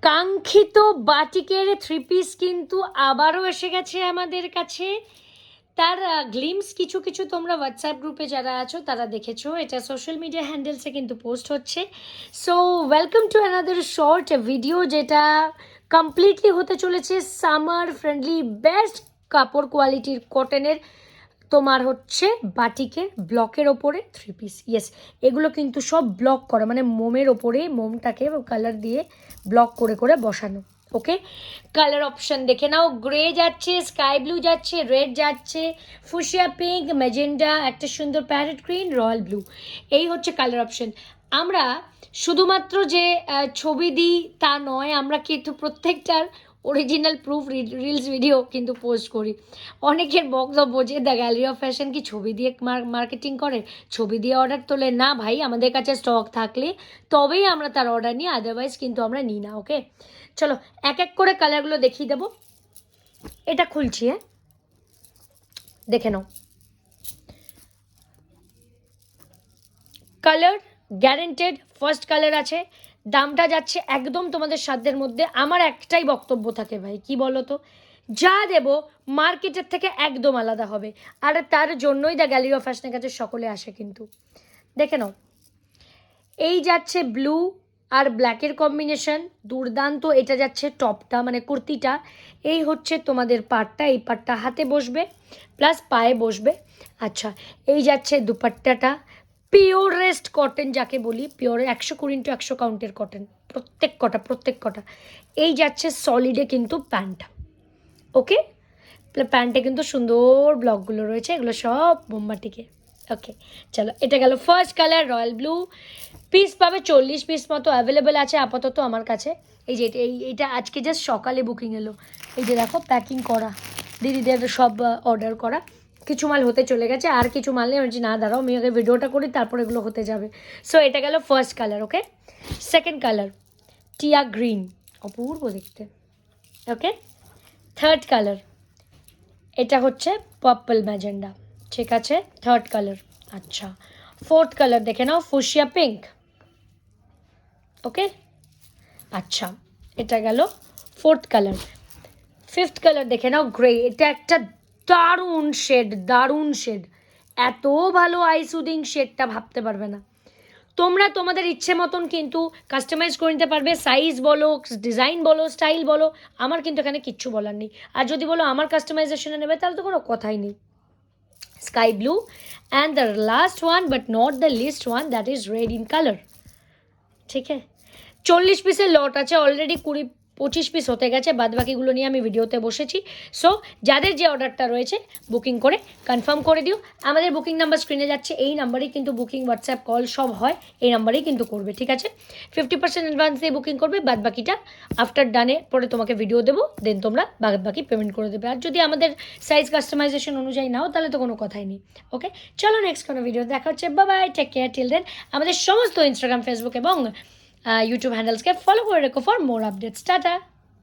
কাঙ্ক্ষিত বাটিকের three piece কিন্তু আবারও এসে গেছে আমাদের কাছে। তার গ্লিমস কিছু কিছু তোমরা হোয়াটসঅ্যাপ গ্রুপে যারা আছো তারা দেখেছো, এটা সোশ্যাল মিডিয়া হ্যান্ডেলসে কিন্তু পোস্ট হচ্ছে। So welcome to another short video, যেটা কমপ্লিটলি হতে চলেছে সামার ফ্রেন্ডলি বেস্ট কাপড় কোয়ালিটির কটনের তোমার হচ্ছে বাটিকের ব্লকের ওপরে থ্রি পিস। ইয়েস, এগুলো কিন্তু সব ব্লক করা, মানে মোমের ওপরে মোমটাকে কালার দিয়ে ব্লক করে করে বসানো। ওকে, কালার অপশান দেখে নাও, গ্রে যাচ্ছে, স্কাই ব্লু যাচ্ছে, রেড যাচ্ছে, ফুশিয়া পিঙ্ক, ম্যাজেন্ডা, একটা সুন্দর প্যারেট গ্রিন, রয়্যাল ব্লু। এই হচ্ছে কালার অপশান। আমরা শুধুমাত্র যে ছবি দিই তা নয়, আমরা কিন্তু প্রত্যেকটার অরিজিনাল প্রুফ রিলস ভিডিও কিন্তু পোস্ট করি। অনেকের বক্তব্য যে দ্য গ্যালারি অফ ফ্যাশন কি ছবি দিয়ে মার্কেটিং করে, ছবি দিয়ে অর্ডার তোলে? না ভাই, আমাদের কাছে স্টক থাকলে তবেই আমরা তার অর্ডার নিই, আদারওয়াইজ কিন্তু আমরা নিই না। ওকে, চলো এক এক করে কালারগুলো দেখিয়ে দেবো। এটা খুলছি, হ্যাঁ, দেখে নাও। কালার গ্যারেন্টেড ফার্স্ট কালার আছে, দামটা যাচ্ছে একদম তোমাদের সাধ্যের মধ্যে। আমার একটাই বক্তব্য থাকে ভাই, কি বলো তো, যা দেব মার্কেটের থেকে একদম আলাদা হবে, আর তার জন্যই দ্য গ্যালারি অফ ফ্যাশনের কাছে সকলে আসে। কিন্তু দেখে নাও, এই যাচ্ছে ব্লু আর ব্ল্যাকের কম্বিনেশন, দুর্দান্ত। এটা যাচ্ছে টপটা, মানে কুর্তিটা। এই হচ্ছে তোমাদের পাটটা, এই পাটটা হাতে বসবে প্লাস পায়ে বসবে। আচ্ছা, এই যাচ্ছে দুপাট্টাটা, পিওরেস্ট কটন যাকে বলি, পিওর 120x100 কাউন্টের কটন, প্রত্যেক কটা। এই যাচ্ছে সলিডে কিন্তু প্যান্ট। ওকে, প্যান্টে কিন্তু সুন্দর ব্লকগুলো রয়েছে, এগুলো সব মোমবাটিকে। ওকে, চলো এটা গেল first colour royal blue. Piece পাবে 40 পিস মতো অ্যাভেলেবেল আছে আপাতত আমার কাছে। এই যে এইটা আজকে জাস্ট সকালে বুকিং এলো। এই যে দেখো প্যাকিং করা, দিদিদের সব অর্ডার করা, কিছু মাল হতে চলে গেছে, আর কিছু মাল নেই। বলছি না দাঁড়াও, আমি আগে ভিডিওটা করি, তারপর এগুলো হতে যাবে। সো এটা গেল ফার্স্ট কালার। ওকে, সেকেন্ড কালার টিয়া গ্রিন, অপূর্ব দেখতে। ওকে, থার্ড কালার এটা হচ্ছে পার্পল ম্যাজেন্ডা, ঠিক আছে, থার্ড কালার। আচ্ছা, ফোর্থ কালার দেখে নাও, ফুশিয়া পিঙ্ক। ওকে, আচ্ছা, এটা গেল ফোর্থ কালার। ফিফথ কালার দেখে নাও, গ্রে। এটা একটা দারুণ শেড, দারুণ শেড, এত ভালো আই সুদিং শেডটা ভাবতে পারবে না। তোমরা তোমাদের ইচ্ছে মতন কিন্তু কাস্টমাইজ করে নিতে পারবে, সাইজ বলো, ডিজাইন বলো, স্টাইল বলো, আমার কিন্তু এখানে কিচ্ছু বলার নেই। আর যদি বলো আমার কাস্টমাইজেশনে নেবে, তাহলে তো কোনো কথাই নেই। Sky blue and the last one but not the least one, that is red in colour. ঠিক আছে, 40 পিসের লট আছে অলরেডি, 20-25 পিস হতে গেছে, বাদবাকিগুলো নিয়ে আমি ভিডিওতে বসেছি। সো যাদের যে অর্ডারটা রয়েছে বুকিং করে কনফার্ম করে দিও। আমাদের বুকিং নাম্বার স্ক্রিনে যাচ্ছে, এই নাম্বারেই কিন্তু বুকিং, হোয়াটসঅ্যাপ কল সব হয়, এই নাম্বারেই কিন্তু করবে। ঠিক আছে, 50% অ্যাডভান্স দিয়ে বুকিং করবে, বাদবাকিটা আফটার ডানে পরে তোমাকে ভিডিও দেবো, দেন তোমরা বাকি পেমেন্ট করে দেবে। আর যদি আমাদের সাইজ কাস্টমাইজেশন অনুযায়ী নাও, তাহলে তো কোনো কথাই নেই। ওকে, চলো নেক্সট কোনো ভিডিও দেখা হচ্ছে। Bye, take care, till then. আমাদের সমস্ত ইনস্টাগ্রাম, ফেসবুক এবং ইউটিউব হ্যান্ডেলসকে ফলো করে রেখো ফর মোর আপডেটস। টাটা।